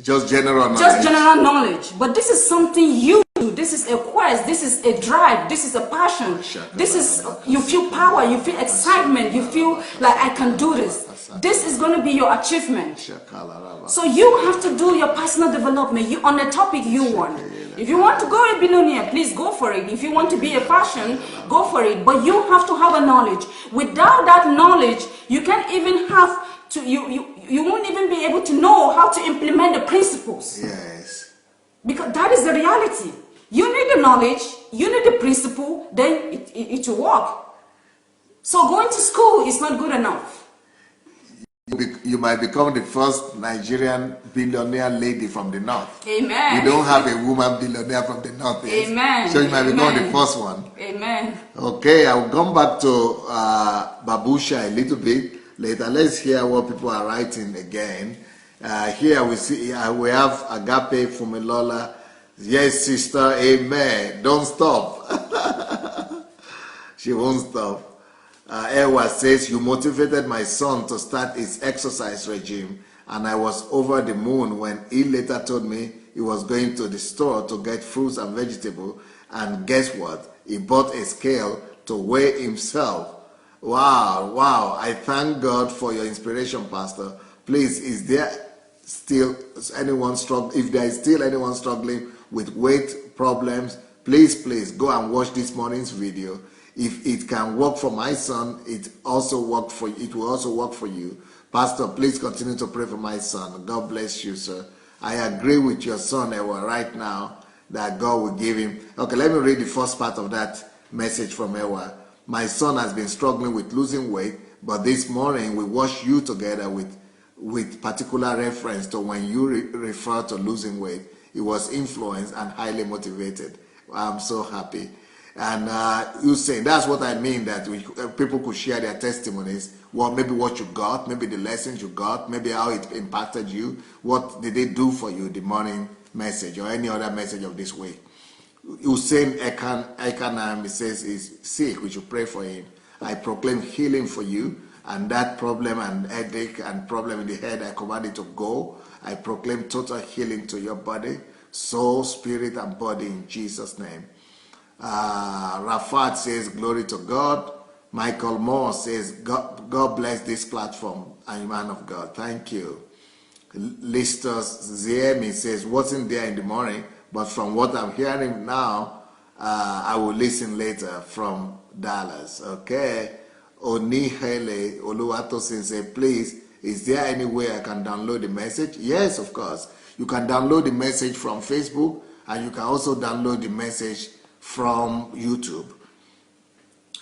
Just general knowledge. Just general knowledge. But this is something you do. This is a quest. This is a drive. This is a passion. This is, you feel power. You feel excitement. You feel like I can do this. This is going to be your achievement. So you have to do your personal development on the topic you want. If you want to go a billionaire, please go for it. If you want to be a passion, go for it. But you have to have a knowledge. Without that knowledge, you can't even have to, you won't even be able to know how to implement the principles. Yes. Because that is the reality. You need the knowledge, you need the principle, then it will work. So going to school is not good enough. You might become the first Nigerian billionaire lady from the north. Amen. We don't have a woman billionaire from the north. Yes? Amen. So you might become the first one. Amen. Okay, I'll come back to Baboshiya a little bit later. Let's hear what people are writing again. Here we see we have Agape Fumilola. Yes, sister, amen. Don't stop. She won't stop. Ewa says, you motivated my son to start his exercise regime, and I was over the moon when he later told me he was going to the store to get fruits and vegetables, and guess what? He bought a scale to weigh himself. Wow, wow. I thank God for your inspiration, Pastor. Please, is there still anyone struggling? If there is still anyone struggling with weight problems, please go and watch this morning's video. If it can work for my son, it will also work for you. Pastor, please continue to pray for my son. God bless you, sir. I agree with your son, Ewa, right now, that God will give him. Okay, let me read the first part of that message from Ewa. My son has been struggling with losing weight, but this morning we watched you together with particular reference to when you refer to losing weight. He was influenced and highly motivated. I'm so happy. And you saying that's what I mean, that people could share their testimonies. Well, maybe what you got, maybe the lessons you got, maybe how it impacted you. What did they do for you, the morning message or any other message of this week? Hussein Ekanam, he says, is sick. We should pray for him. I proclaim healing for you, and that problem and headache and problem in the head, I command it to go. I proclaim total healing to your body, soul, spirit, and body in Jesus' name. Rafat says, glory to God. Michael Moore says, God bless this platform. I'm a man of God. Thank you. Listos Ziemi says, wasn't there in the morning, but from what I'm hearing now, I will listen later from Dallas. Okay. Onihele Oluwatosin said, please, is there any way I can download the message? Yes, of course. You can download the message from Facebook, and you can also download the message from YouTube.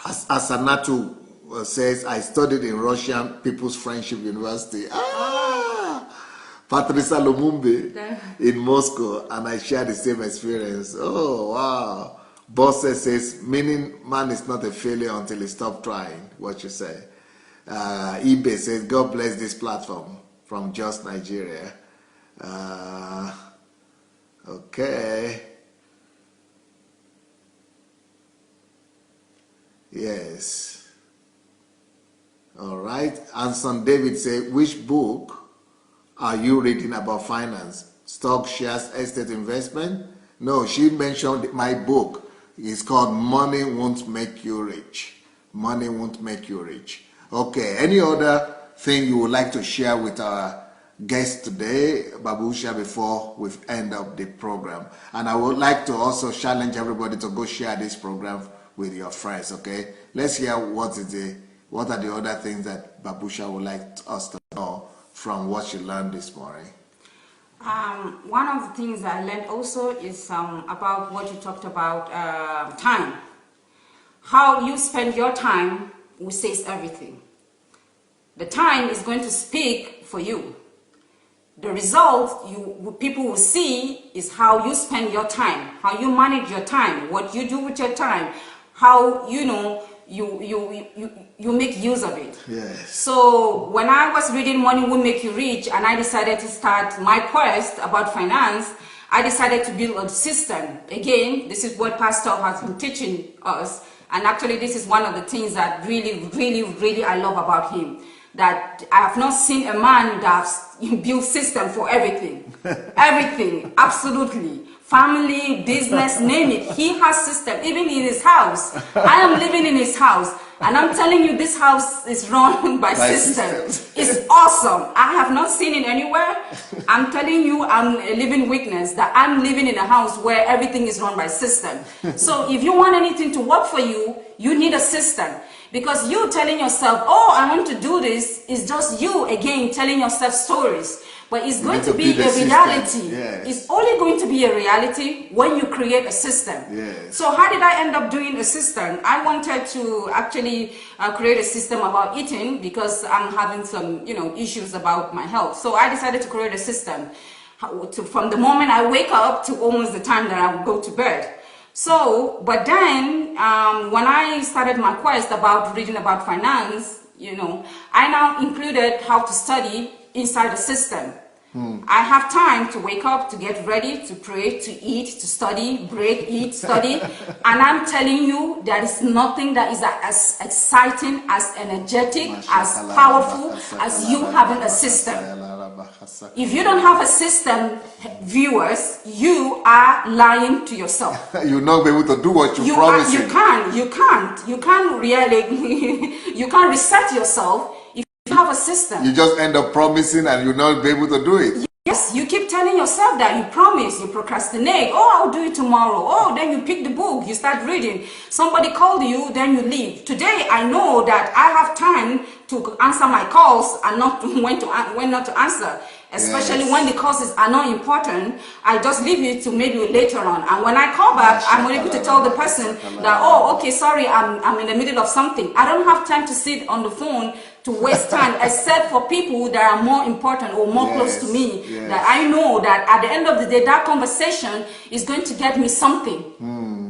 As Asanatu says, I studied in Russian People's Friendship University. Patricia Lumumbe in Moscow, and I share the same experience. Oh, wow. Bosse says, meaning man is not a failure until he stops trying, what you say. eBay says, God bless this platform from Just Nigeria. Okay. Yes. All right. Anson David said, which book are you reading about finance? Stock, shares, estate investment? No, she mentioned my book. It's called Money Won't Make You Rich. Money Won't Make You Rich. Okay, any other thing you would like to share with our guest today, Baboshiya, before we end up the program? And I would like to also challenge everybody to go share this program with your friends, okay? Let's hear what are the other things that Baboshiya would like us to know from what you learned this morning. One of the things I learned also is about what you talked about, time. How you spend your time will say everything. The time is going to speak for you. The result people will see is how you spend your time, how you manage your time, what you do with your time, how you make use of it. Yes. So when I was reading Money Will Make You Rich, and I decided to start my quest about finance, I decided to build a system. Again, this is what Pastor has been teaching us, and actually this is one of the things that really I love about him. That I have not seen a man that's built system for everything. Everything, absolutely. Family, business, name it. He has system, even in his house. I am living in his house, and I'm telling you, this house is run by system. It's awesome. I have not seen it anywhere. I'm telling you, I'm a living witness that I'm living in a house where everything is run by system. So if you want anything to work for you, you need a system. Because you telling yourself, oh, I want to do this, is just you, again, telling yourself stories. But it's going to be a reality. Yes. It's only going to be a reality when you create a system. Yes. So how did I end up doing a system? I wanted to actually create a system about eating because I'm having some, issues about my health. So I decided to create a system from the moment I wake up to almost the time that I will go to bed. So, but then when I started my quest about reading about finance, I now included how to study inside the system. I have time to wake up, to get ready, to pray, to eat, to study, break, eat, study. And I'm telling you, there is nothing that is as exciting, as energetic, as powerful as you having a system. If you don't have a system, viewers, you are lying to yourself. You'll not be able to do what you promised. You can't really, you can't reset yourself. You have a system. You just end up promising and you'll not be able to do it. Yes, you keep telling yourself that you promise, you procrastinate. Oh, I'll do it tomorrow. Oh, then you pick the book, you start reading. Somebody called you, then you leave. Today, I know that I have time to answer my calls and not when not to answer. Especially when the courses are not important, I just leave it to maybe later on. And when I call back, I'm able to tell the person that, oh, okay, sorry, I'm in the middle of something. I don't have time to sit on the phone to waste time, except for people that are more important or more close to me, that I know that at the end of the day, that conversation is going to get me something.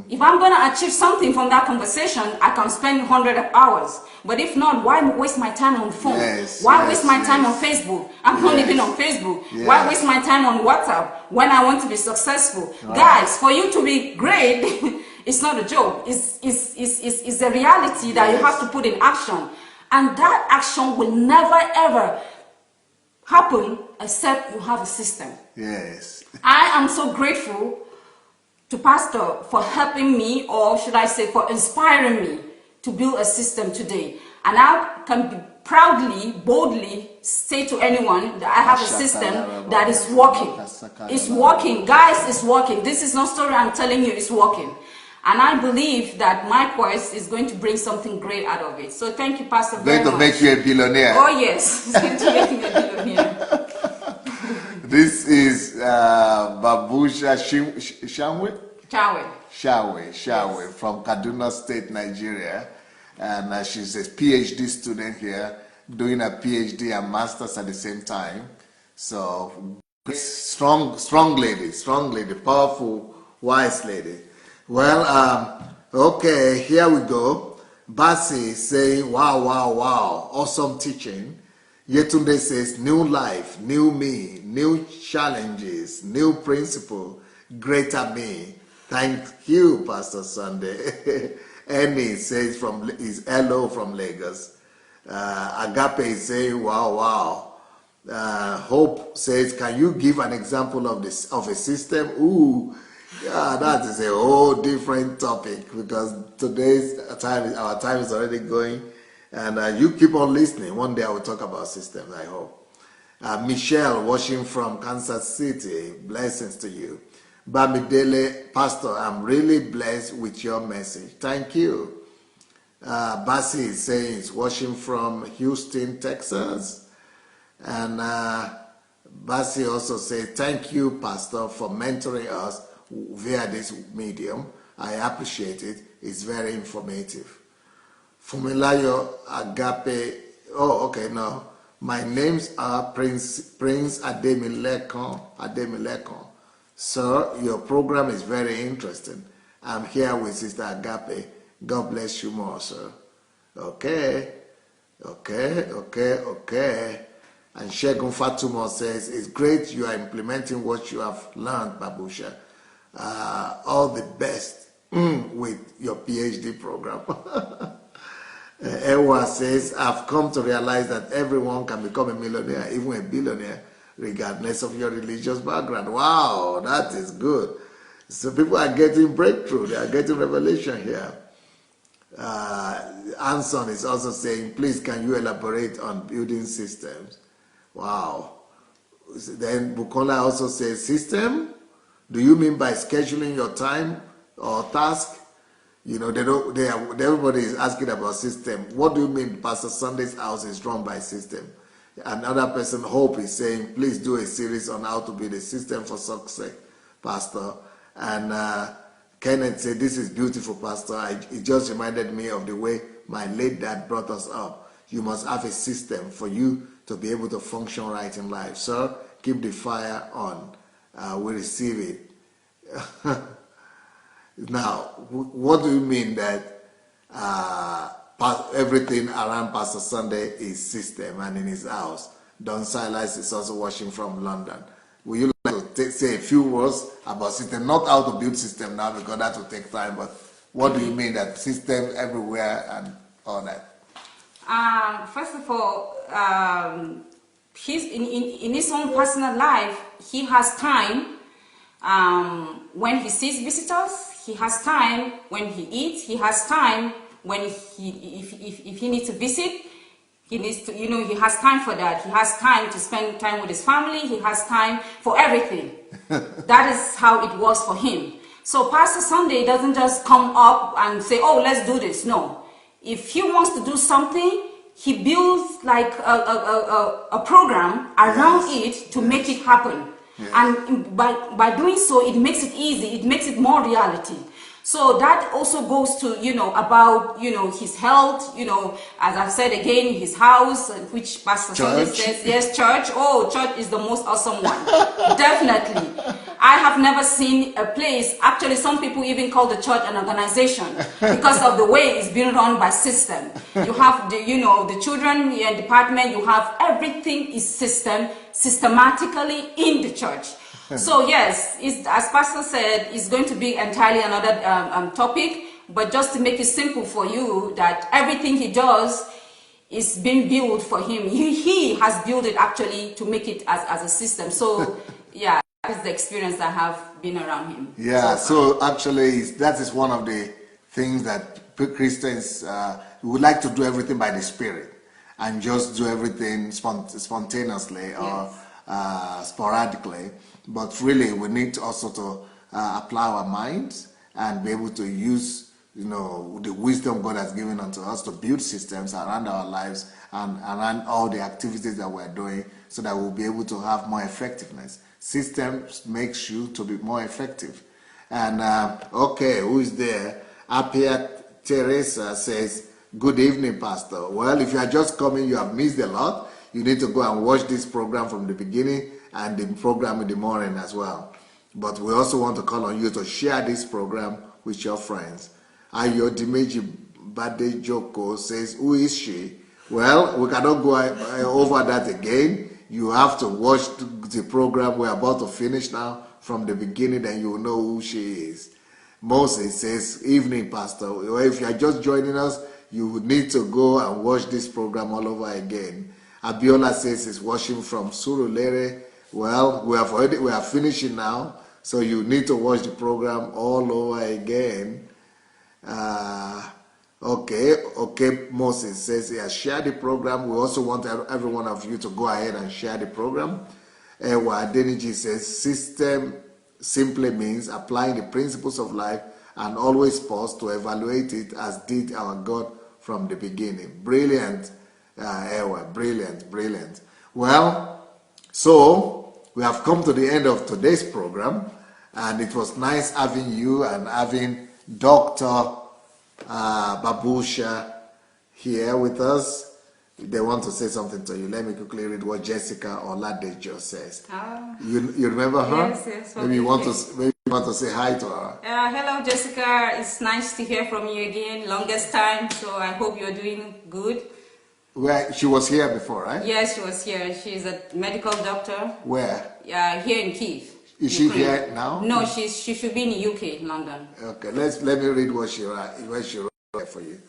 If I'm going to achieve something from that conversation, I can spend 100 hours. But if not, why waste my time on the phone? Why waste my time on Facebook? I'm not even on Facebook. Why waste my time on WhatsApp when I want to be successful? Guys, for you to be great, it's not a joke. It's a reality that you have to put in action. And that action will never ever happen except you have a system. Yes. I am so grateful to Pastor for helping me, or should I say for inspiring me to build a system today. And I can proudly, boldly say to anyone that I have a system that is working. It's working, guys, it's working. This is not story I'm telling you, it's working. And I believe that my course is going to bring something great out of it. So thank you, Pastor, very much. Going to make you a billionaire. Oh yes, it's going to make me a billionaire. This is Baboshiya Shawe Yes. from Kaduna State, Nigeria. And she's a PhD student here, doing a PhD and master's at the same time. So, strong lady, powerful, wise lady. Well, okay, here we go. Basi saying, wow, awesome teaching. Yetunde says, new life, new me, new challenges, new principle, greater me. Thank you, Pastor Sunday. Annie says is hello from Lagos. Agape is saying, wow. Hope says, can you give an example of a system? Ooh, yeah, that is a whole different topic, because our time is already going, and you keep on listening. One day I will talk about systems, I hope. Michelle watching from Kansas City, blessings to you. Bamidele, Pastor, I'm really blessed with your message. Thank you. Basi is saying he's watching from Houston, Texas. And Basi also says, thank you, Pastor, for mentoring us via this medium. I appreciate it. It's very informative. Fumilayo Agape, oh, okay, no. My names are Prince Ademilekon. Sir, your program is very interesting. I'm here with Sister Agape. God bless you more, sir. Okay. And Shegun Fatuma says, it's great you are implementing what you have learned, Baboshiya. All the best with your PhD program. Ewa says, I've come to realize that everyone can become a millionaire, even a billionaire, regardless of your religious background. Wow, that is good. So people are getting breakthrough. They are getting revelation here. Anson is also saying, please, can you elaborate on building systems? Wow. Then Bukola also says, system? Do you mean by scheduling your time or task? You know, everybody is asking about system. What do you mean Pastor Sunday's house is run by system? Another person, Hope, is saying, please do a series on how to build a system for success, Pastor. And Kenneth said, this is beautiful, Pastor. It just reminded me of the way my late dad brought us up. You must have a system for you to be able to function right in life. Sir, keep the fire on. We receive it. Now, what do you mean that everything around Pastor Sunday is system and in his house? Don Silas is also watching from London. Will you like to say a few words about system? Not how to build system now, because that will take time, but what do you mean that system everywhere and all that? First of all, in his own personal life, he has time when he sees visitors. He has time when he eats. He has time when if he needs to visit. He needs to, he has time for that. He has time to spend time with his family. He has time for everything. That is how it was for him. So Pastor Sunday doesn't just come up and say, oh, let's do this. No. If he wants to do something, he builds like a program around it to make it happen. Yes. And by doing so, it makes it easy. It makes it more reality. So that also goes to, about, his health, as I've said again, his house, which Pastor Sunday says, yes, church. Oh, church is the most awesome one. Definitely. I have never seen a place, actually some people even call the church an organization because of the way it's being run by system. You have the, the children department, you have everything is systematically in the church. So yes, as Pastor said, it's going to be entirely another topic, but just to make it simple for you, that everything he does is being built for him. He has built it actually to make it as a system. So yeah, that's the experience I have been around him. Yeah, so actually that is one of the things that Christians would like to do everything by the Spirit. and just do everything spontaneously or sporadically. But really, we need also to apply our minds and be able to use, the wisdom God has given unto us to build systems around our lives and around all the activities that we're doing, so that we'll be able to have more effectiveness. Systems makes you to be more effective. And okay, who is there? Apia Teresa says, good evening, Pastor. Well, if you are just coming, you have missed a lot. You need to go and watch this program from the beginning and the program in the morning as well. But we also want to call on you to share this program with your friends. Ayo Dimeji Bade Joko says, who is she? Well, we cannot go over that again. You have to watch the program we're about to finish now from the beginning, then you will know who she is. Moses says, evening, Pastor. Well, if you are just joining us, you would need to go and watch this program all over again. Abiola says he's watching from Surulere. Well, we are finishing now, so you need to watch the program all over again. Okay, Moses says he has shared the program. We also want every one of you to go ahead and share the program. Adeniji says, system simply means applying the principles of life and always pause to evaluate it, as did our God from the beginning. Brilliant, Ewa, brilliant. Well, so we have come to the end of today's program, and it was nice having you and having Dr. Baboshiya here with us. They want to say something to you. Let me quickly read what Jessica Oladejo says. You remember her? Yes. Maybe you want to say hi to her. Hello, Jessica. It's nice to hear from you again. Longest time, so I hope you're doing good. Well, she was here before, right? Yes, she was here. She's a medical doctor. Where? Here in Kiev. Is she here now? No, she should be in the UK, London. Okay, let me read what she wrote for you.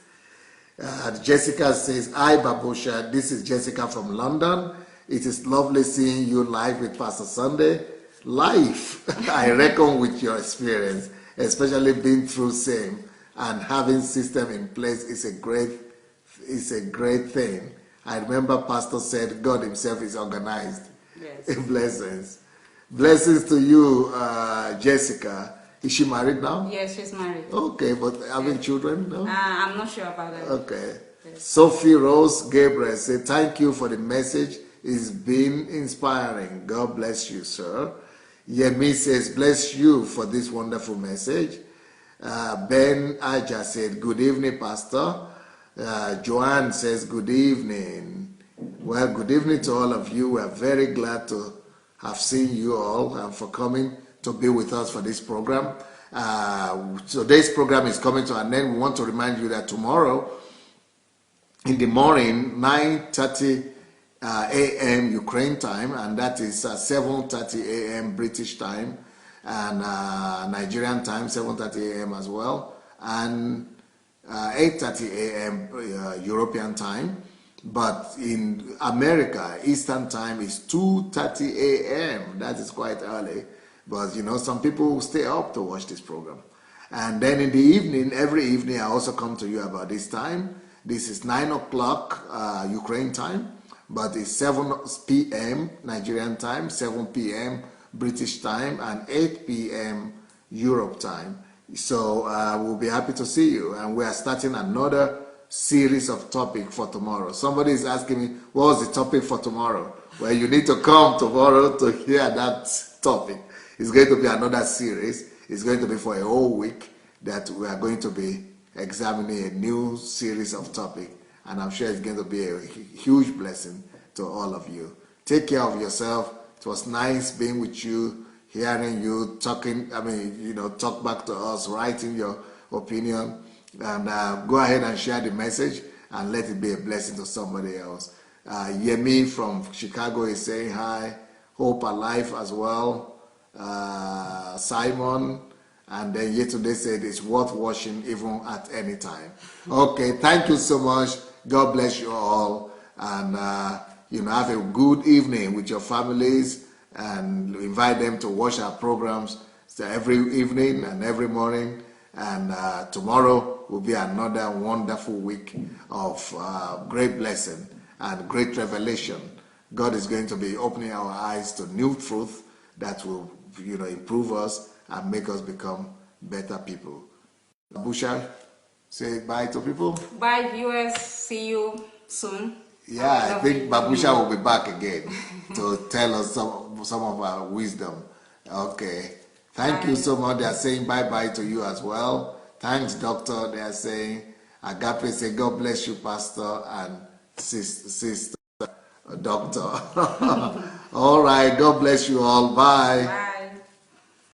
Jessica says, hi Baboshiya, this is Jessica from London. It is lovely seeing you live with Pastor Sunday. Life, I reckon with your experience, especially being through same and having system in place is a great thing. I remember Pastor said God himself is organized. Yes. Blessings to you, Jessica. Is she married now? Yes, she's married. Okay, but having children? No? I'm not sure about that. Okay. Yes. Sophie Rose Gabriel said, thank you for the message. It's been inspiring. God bless you, sir. Yemi says, bless you for this wonderful message. Ben Aja said, good evening, Pastor. Joanne says, good evening. Well, good evening to all of you. We are very glad to have seen you all and for coming to be with us for this program. So this program is coming to an end. We want to remind you that tomorrow in the morning, 9:30 a.m. Ukraine time, and that is 7:30 a.m. British time, and Nigerian time, 7:30 a.m. as well, and 8:30 a.m. European time. But in America, Eastern time is 2:30 a.m. That is quite early. But some people stay up to watch this program. And then in the evening, every evening, I also come to you about this time. This is 9 o'clock Ukraine time, but it's 7 p.m. Nigerian time, 7 p.m. British time, and 8 p.m. Europe time. So we'll be happy to see you. And we are starting another series of topic for tomorrow. Somebody is asking me, what's the topic for tomorrow? Well, you need to come tomorrow to hear that topic. It's going to be another series. It's going to be for a whole week that we are going to be examining a new series of topics. And I'm sure it's going to be a huge blessing to all of you. Take care of yourself. It was nice being with you, hearing you talking, talk back to us, writing your opinion. And go ahead and share the message and let it be a blessing to somebody else. Yemi from Chicago is saying hi. Hope alive as well. Simon, and then yesterday said it's worth watching even at any time. Okay, thank you so much. God bless you all, and have a good evening with your families, and invite them to watch our programs every evening and every morning. And tomorrow will be another wonderful week of great blessing. and great revelation. God is going to be opening our eyes to new truth that will, improve us and make us become better people. Baboshiya, say bye to people. Bye, viewers. See you soon. Yeah, I think Baboshiya will be back again to tell us some of our wisdom. Okay. Thank you so much. They are saying bye-bye to you as well. Thanks, Doctor. They are saying, Agape say, God bless you, Pastor and Sister Doctor. All right. God bless you all. Bye. Bye.